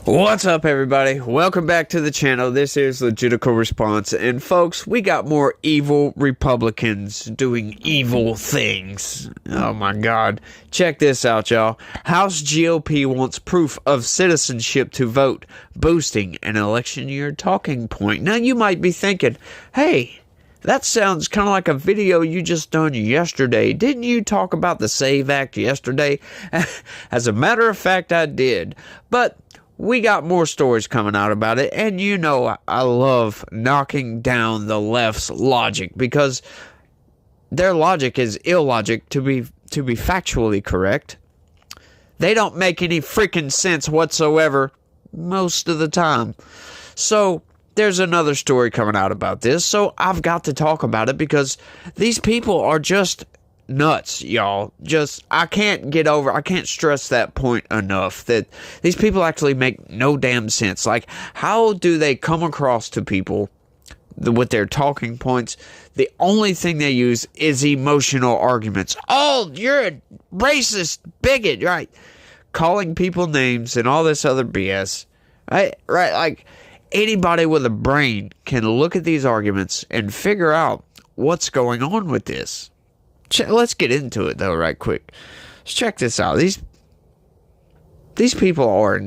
What's up, everybody? Welcome back to the channel. This is Legitical Response, and folks, we got more evil Republicans doing evil things. Oh my god. Check this out, y'all. House GOP wants proof of citizenship to vote, boosting an election year talking point. Now you might be thinking, hey, that sounds kind of like a video you just done yesterday. Didn't you talk about the SAVE Act yesterday? As a matter of fact, I did. But we got more stories coming out about it, and you know I love knocking down the left's logic, because their logic is illogic to be factually correct. They don't make any freaking sense whatsoever most of the time. So there's another story coming out about this, so I've got to talk about it because these people are just nuts, y'all. I can't stress that point enough, that these people actually make no damn sense. Like, how do they come across to people with their talking points? The only thing they use is emotional arguments. Oh, you're a racist bigot, right? Calling people names and all this other BS. Right? Like, anybody with a brain can look at these arguments and figure out what's going on with this. Let's get into it, though, right quick. Let's check this out. These people are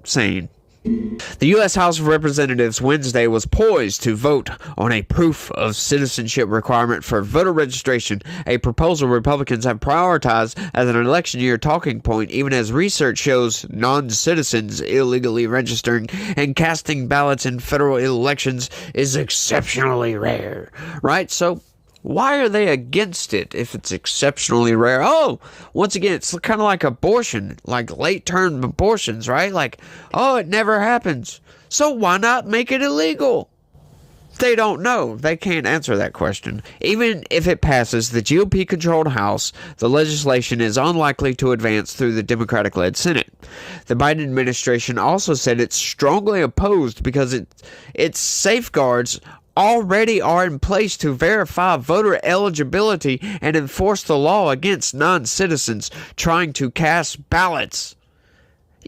insane. The U.S. House of Representatives Wednesday was poised to vote on a proof of citizenship requirement for voter registration, a proposal Republicans have prioritized as an election year talking point, even as research shows non-citizens illegally registering and casting ballots in federal elections is exceptionally rare. Right? So why are they against it if it's exceptionally rare? Oh, once again, it's kind of like abortion, like late-term abortions, right? Like, oh, it never happens. So why not make it illegal? They don't know. They can't answer that question. Even if it passes the GOP-controlled House, the legislation is unlikely to advance through the Democratic-led Senate. The Biden administration also said it's strongly opposed because its safeguards already are in place to verify voter eligibility and enforce the law against non-citizens trying to cast ballots.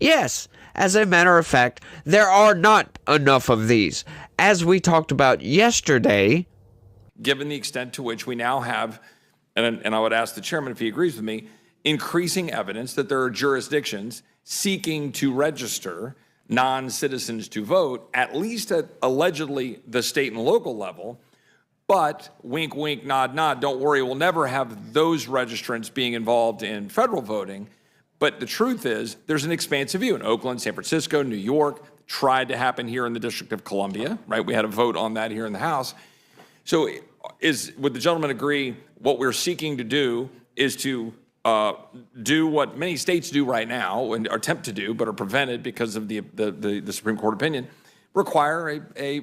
Yes, as a matter of fact, there are not enough of these. As we talked about yesterday, given the extent to which we now have, and I would ask the chairman if he agrees with me, increasing evidence that there are jurisdictions seeking to register non-citizens to vote, at least at allegedly the state and local level. But wink, wink, nod, nod, don't worry, we'll never have those registrants being involved in federal voting. But the truth is, there's an expansive view in Oakland, San Francisco, New York, tried to happen here in the District of Columbia, right? We had a vote on that here in the House. So would the gentleman agree what we're seeking to do is to do what many states do right now and attempt to do, but are prevented because of the Supreme Court opinion, require a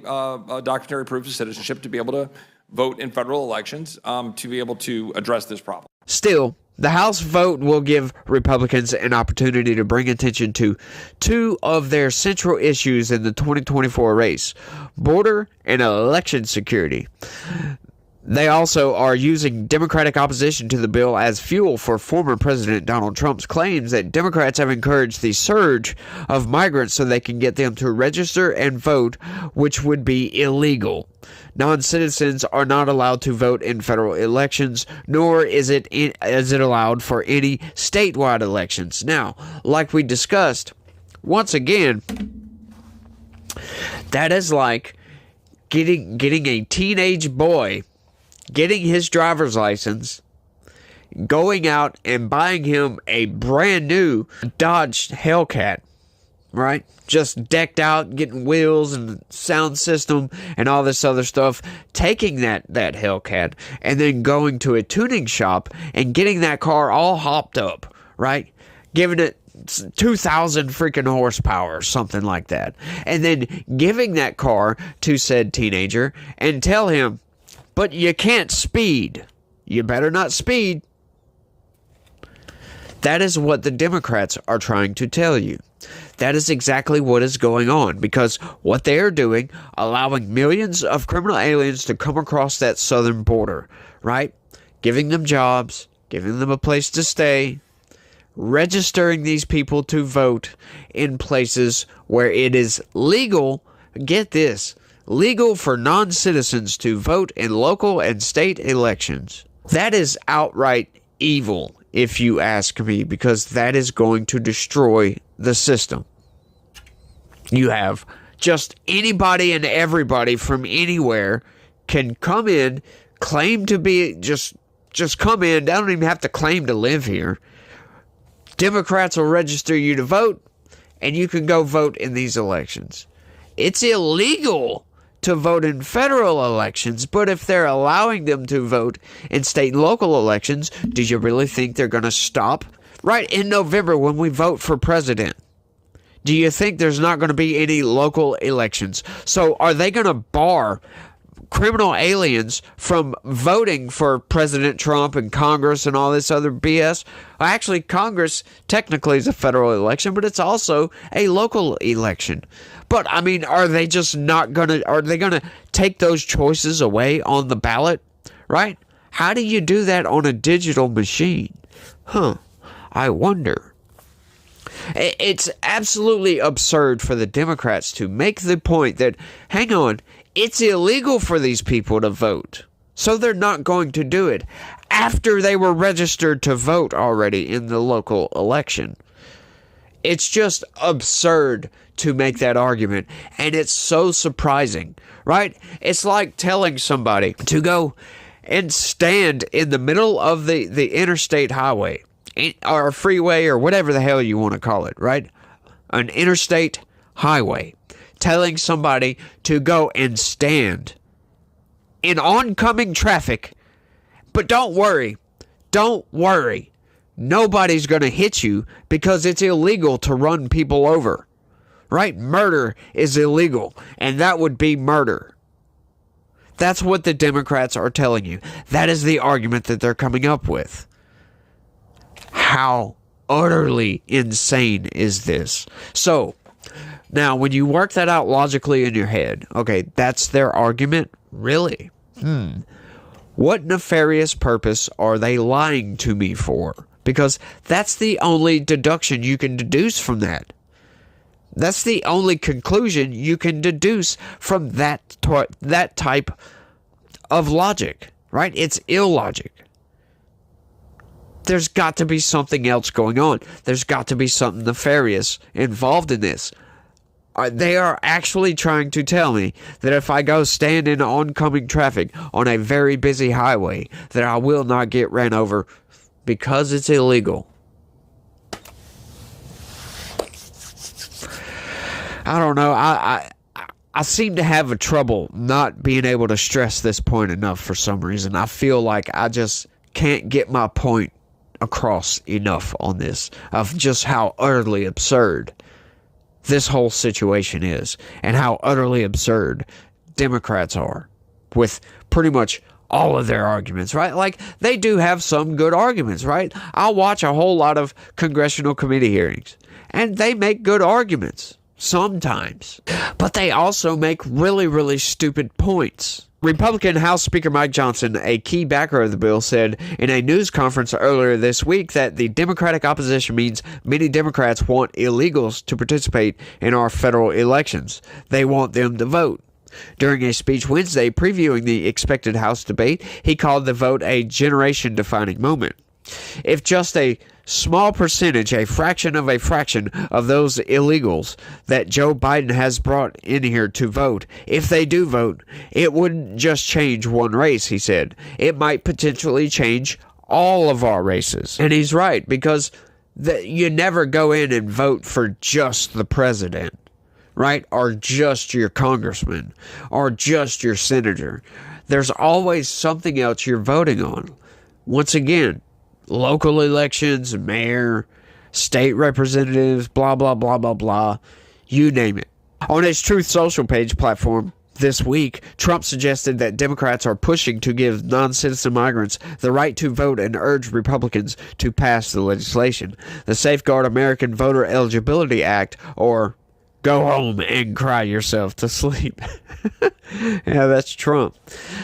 documentary proof of citizenship to be able to vote in federal elections, to be able to address this problem. Still, the House vote will give Republicans an opportunity to bring attention to two of their central issues in the 2024 race: border and election security. They also are using Democratic opposition to the bill as fuel for former President Donald Trump's claims that Democrats have encouraged the surge of migrants so they can get them to register and vote, which would be illegal. Non-citizens are not allowed to vote in federal elections, nor is it allowed for any statewide elections. Now, like we discussed, once again, that is like getting a teenage boy, getting his driver's license, going out and buying him a brand new Dodge Hellcat, right? Just decked out, getting wheels and sound system and all this other stuff, taking that Hellcat and then going to a tuning shop and getting that car all hopped up, right? Giving it 2,000 freaking horsepower or something like that. And then giving that car to said teenager and tell him, but you can't speed. You better not speed. That is what the Democrats are trying to tell you. That is exactly what is going on, because what they are doing, allowing millions of criminal aliens to come across that southern border, right? Giving them jobs, giving them a place to stay, registering these people to vote in places where it is legal, get this, legal for non-citizens to vote in local and state elections. That is outright evil, if you ask me, because that is going to destroy the system. You have just anybody and everybody from anywhere can come in, claim to be, just come in. They don't even have to claim to live here. Democrats will register you to vote, and you can go vote in these elections. It's illegal to vote in federal elections, but if they're allowing them to vote in state and local elections, do you really think they're going to stop? Right in November when we vote for president, do you think there's not going to be any local elections? So are they going to bar criminal aliens from voting for President Trump and Congress and all this other BS? Well, actually, Congress technically is a federal election, but it's also a local election. But, I mean, are they going to take those choices away on the ballot? Right? How do you do that on a digital machine? I wonder. It's absolutely absurd for the Democrats to make the point that, hang on, it's illegal for these people to vote. So they're not going to do it after they were registered to vote already in the local election. It's just absurd to make that argument, and it's so surprising, right? It's like telling somebody to go and stand in the middle of the interstate highway or freeway or whatever the hell you want to call it, right? An interstate highway. Telling somebody to go and stand in oncoming traffic. But don't worry. Nobody's going to hit you because it's illegal to run people over. Right? Murder is illegal, and that would be murder. That's what the Democrats are telling you. That is the argument that they're coming up with. How utterly insane is this? So, now, when you work that out logically in your head, okay, that's their argument? Really? What nefarious purpose are they lying to me for? Because that's the only deduction you can deduce from that. That's the only conclusion you can deduce from that type of logic, right? It's illogic. There's got to be something else going on. There's got to be something nefarious involved in this. They are actually trying to tell me that if I go stand in oncoming traffic on a very busy highway, that I will not get ran over because it's illegal. I don't know. I seem to have a trouble not being able to stress this point enough for some reason. I feel like I just can't get my point across enough on this of just how utterly absurd this whole situation is and how utterly absurd Democrats are with pretty much all of their arguments, right? Like, they do have some good arguments, right? I'll watch a whole lot of congressional committee hearings, and they make good arguments sometimes, but they also make really, really stupid points. Republican House Speaker Mike Johnson, a key backer of the bill, said in a news conference earlier this week that the Democratic opposition means many Democrats want illegals to participate in our federal elections. They want them to vote. During a speech Wednesday previewing the expected House debate, he called the vote a generation-defining moment. If just a small percentage, a fraction of those illegals that Joe Biden has brought in here to vote, if they do vote, it wouldn't just change one race, he said. It might potentially change all of our races. And he's right, because you never go in and vote for just the president, right? Or just your congressman, or just your senator. There's always something else you're voting on. Once again, local elections, mayor, state representatives, blah, blah, blah, blah, blah. You name it. On his Truth Social page platform this week, Trump suggested that Democrats are pushing to give non-citizen migrants the right to vote and urged Republicans to pass the legislation. The Safeguard American Voter Eligibility Act, or go home and cry yourself to sleep. Yeah, that's Trump.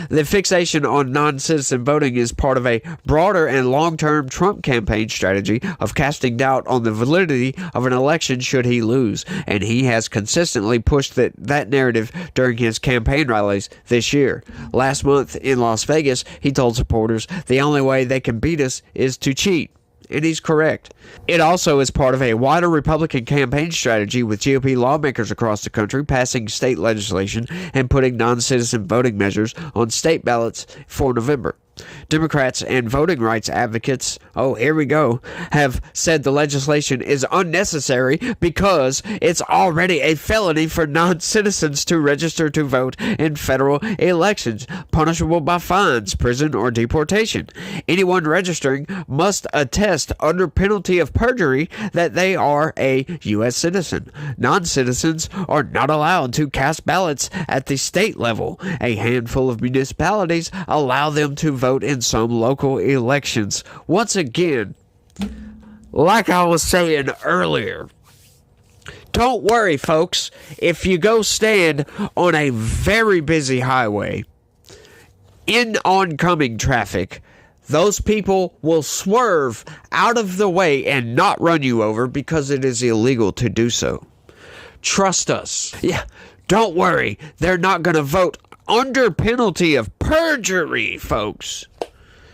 The fixation on non-citizen voting is part of a broader and long-term Trump campaign strategy of casting doubt on the validity of an election should he lose, and he has consistently pushed that narrative during his campaign rallies this year. Last month in Las Vegas, he told supporters the only way they can beat us is to cheat. And he's correct. It also is part of a wider Republican campaign strategy, with GOP lawmakers across the country passing state legislation and putting non-citizen voting measures on state ballots for November. Democrats and voting rights advocates, have said the legislation is unnecessary because it's already a felony for non-citizens to register to vote in federal elections, punishable by fines, prison, or deportation. Anyone registering must attest under penalty of perjury that they are a U.S. citizen. Non-citizens are not allowed to cast ballots at the state level. A handful of municipalities allow them to vote in some local elections. Once again, like I was saying earlier, don't worry, folks. If you go stand on a very busy highway in oncoming traffic, those people will swerve out of the way and not run you over because it is illegal to do so. Trust us. Yeah, don't worry. They're not going to vote under penalty of perjury, folks.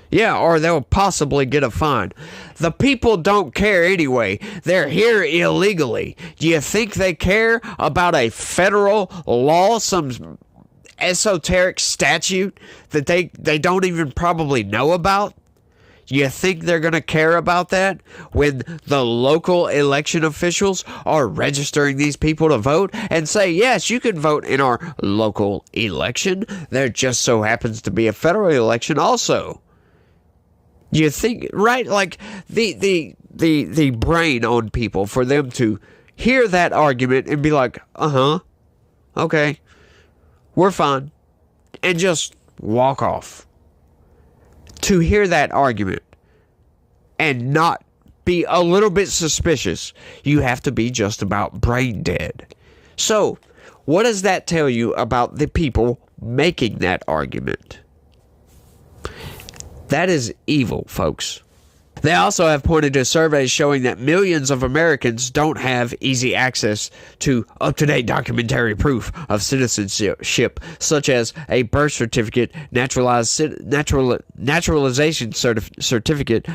Yeah, or they'll possibly get a fine. The people don't care anyway. They're here illegally. Do you think they care about a federal law, some esoteric statute that they don't even probably know about? You think they're going to care about that when the local election officials are registering these people to vote and say, yes, you can vote in our local election? There just so happens to be a federal election also. You think, right? Like the brain on people for them to hear that argument and be like, okay, we're fine, and just walk off. To hear that argument and not be a little bit suspicious, you have to be just about brain dead. So, what does that tell you about the people making that argument? That is evil, folks. They also have pointed to surveys showing that millions of Americans don't have easy access to up-to-date documentary proof of citizenship, such as a birth certificate, naturalization certificate,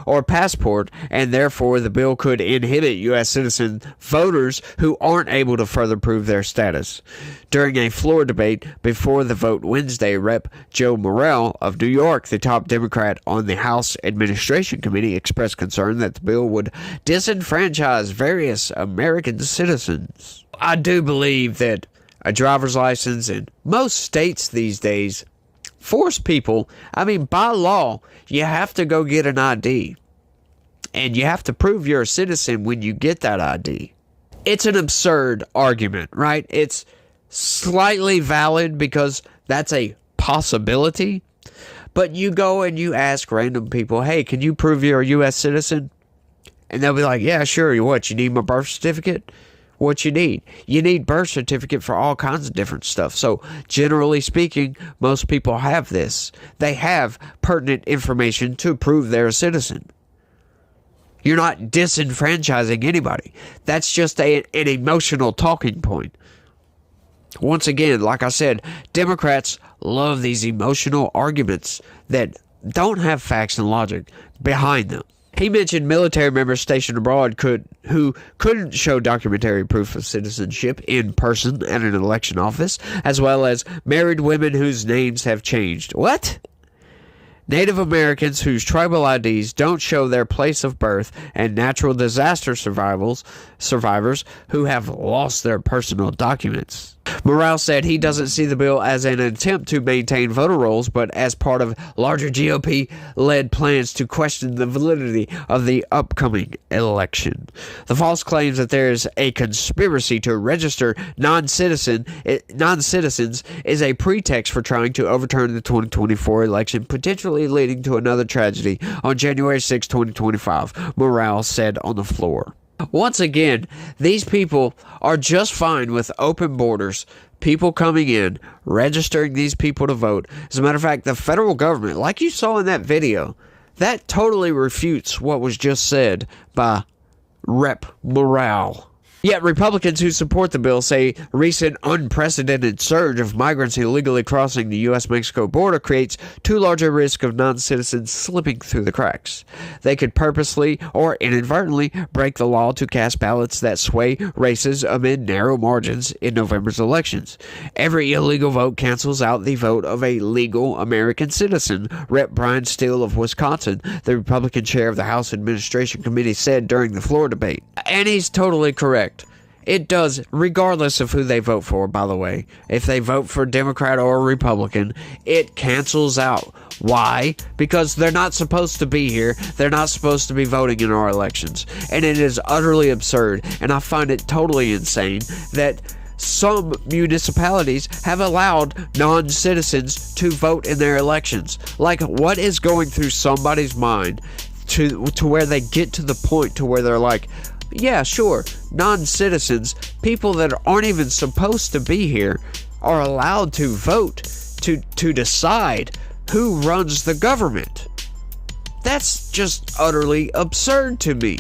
or passport, and therefore the bill could inhibit U.S. citizen voters who aren't able to further prove their status. During a floor debate before the vote Wednesday, Rep. Joe Morrell of New York, the top Democrat on the House Administration Committee, expressed concern that the bill would disenfranchise various American citizens. I do believe that a driver's license in most states these days force people, by law, you have to go get an ID. And you have to prove you're a citizen when you get that ID. It's an absurd argument, right? It's slightly valid because that's a possibility. But you go and you ask random people, hey, can you prove you're a U.S. citizen? And they'll be like, yeah, sure. What, you need my birth certificate? What you need? You need birth certificate for all kinds of different stuff. So generally speaking, most people have this. They have pertinent information to prove they're a citizen. You're not disenfranchising anybody. That's just an emotional talking point. Once again, like I said, Democrats love these emotional arguments that don't have facts and logic behind them. He mentioned military members stationed abroad who couldn't show documentary proof of citizenship in person at an election office, as well as married women whose names have changed. What? Native Americans whose tribal IDs don't show their place of birth, and natural disaster survivors who have lost their personal documents. Morrell said he doesn't see the bill as an attempt to maintain voter rolls, but as part of larger GOP-led plans to question the validity of the upcoming election. The false claims that there is a conspiracy to register non-citizens is a pretext for trying to overturn the 2024 election, potentially leading to another tragedy on January 6, 2025, Morrell said on the floor. Once again, these people are just fine with open borders, people coming in, registering these people to vote. As a matter of fact, the federal government, like you saw in that video, that totally refutes what was just said by Rep. Morale. Yet Republicans who support the bill say recent unprecedented surge of migrants illegally crossing the U.S.-Mexico border creates too large a risk of non-citizens slipping through the cracks. They could purposely or inadvertently break the law to cast ballots that sway races amid narrow margins in November's elections. Every illegal vote cancels out the vote of a legal American citizen, Rep. Brian Steele of Wisconsin, the Republican chair of the House Administration Committee, said during the floor debate. And he's totally correct. It does, regardless of who they vote for, by the way. If they vote for Democrat or Republican, it cancels out. Why? Because they're not supposed to be here. They're not supposed to be voting in our elections. And it is utterly absurd, and I find it totally insane that some municipalities have allowed non-citizens to vote in their elections. Like, what is going through somebody's mind to where they get to the point to where they're like, yeah, sure, non-citizens, people that aren't even supposed to be here, are allowed to vote to decide who runs the government. That's just utterly absurd to me.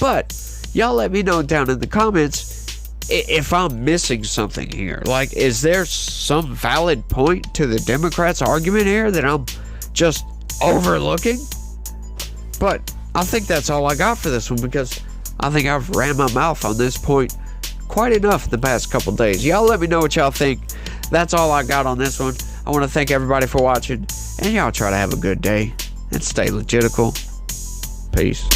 But y'all let me know down in the comments if I'm missing something here. Like, is there some valid point to the Democrats' argument here that I'm just overlooking? But I think that's all I got for this one, because I think I've ran my mouth on this point quite enough the past couple days. Y'all let me know what y'all think. That's all I got on this one. I want to thank everybody for watching, and y'all try to have a good day and stay legitical. Peace.